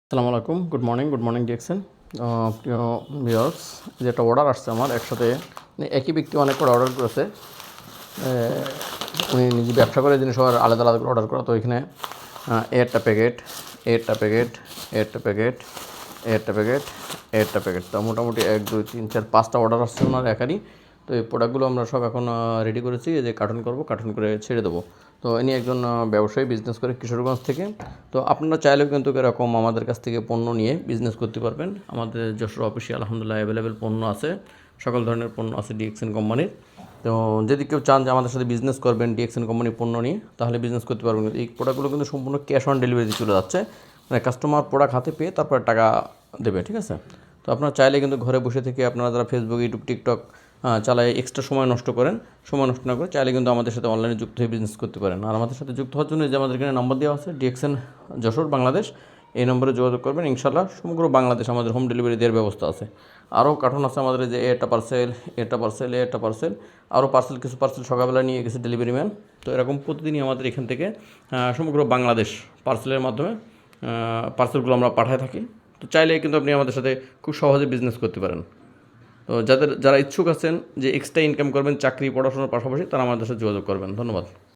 আসসালামু আলাইকুম, good morning DXN. প্রিয় ভিউয়ার্স, যে একটা অর্ডার আসছে আমার একসাথে, একই ব্যক্তি অনেক করে অর্ডার করেছে। উনি নিজে ব্যবসা করে জিনিস সবার আলাদা আলাদা করে অর্ডার করা। তো এখানে একটা প্যাকেট, একটা প্যাকেট, একটা প্যাকেট, একটা প্যাকেট, একটা প্যাকেট, তো মোটামুটি 1 2 3 4 5টা অর্ডার আসছে ওনার একারই। তো এই প্রোডাক্টগুলো আমরা সব এখন রেডি করেছি, যে কার্টন করব, কার্টন করে ছেড়ে দেবো। তো ইনি একজন ব্যবসায়ী, বিজনেস করে কিশোরগঞ্জ থেকে। তো আপনারা চাইলেও কিন্তু এরকম আমাদের কাছ থেকে পণ্য নিয়ে বিজনেস করতে পারবেন। আমাদের যশোর অফিসে আলহামদুলিল্লাহ অ্যাভেলেবেল পণ্য আছে, সকল ধরনের পণ্য আছে ডিএক্সএন কোম্পানির। তো যদি কেউ চান যে আমাদের সাথে বিজনেস করবেন ডিএক্সএন কোম্পানির পণ্য নিয়ে, তাহলে বিজনেস করতে পারবেন। এই প্রোডাক্টগুলো কিন্তু সম্পূর্ণ ক্যাশ অন ডেলিভারি চলে যাচ্ছে, মানে কাস্টমার প্রোডাক্ট হাতে পেয়ে তারপরে টাকা দেবে, ঠিক আছে? তো আপনারা চাইলে কিন্তু ঘরে বসে থেকে আপনারা যারা ফেসবুক, ইউটিউব, টিকটক চালায় এক্সট্রা সময় নষ্ট করেন, সময় নষ্ট না করে চাইলে কিন্তু আমাদের সাথে অনলাইনে যুক্ত হয়ে বিজনেস করতে পারেন। আর আমাদের সাথে যুক্ত হওয়ার জন্য যে আমাদের এখানে নাম্বার দেওয়া আছে, ডিএক্সএন যশোর বাংলাদেশ, এই নম্বরে যোগাযোগ করবেন। ইনশাল্লাহ সমগ্র বাংলাদেশ আমাদের হোম ডেলিভারি দেওয়ার ব্যবস্থা আছে। আরও কার্টন আছে আমাদের, যে একটা পার্সেল, এটা পার্সেল, একটা পার্সেল, আরও পার্সেল, কিছু পার্সেল সকালবেলা নিয়ে গেছে ডেলিভারি ম্যান। তো এরকম প্রতিদিনই আমাদের এখান থেকে সমগ্র বাংলাদেশ পার্সেলের মাধ্যমে পার্সেলগুলো আমরা পাঠায় থাকি। তো চাইলে কিন্তু আপনি আমাদের সাথে খুব সহজে বিজনেস করতে পারেন। তো যারা ইচ্ছুক আছেন যে এক্সট্রা ইনকাম করবেন চাকরি পড়াশোনার পাশাপাশি, তারা আমাদের সাথে যোগাযোগ করবেন। ধন্যবাদ।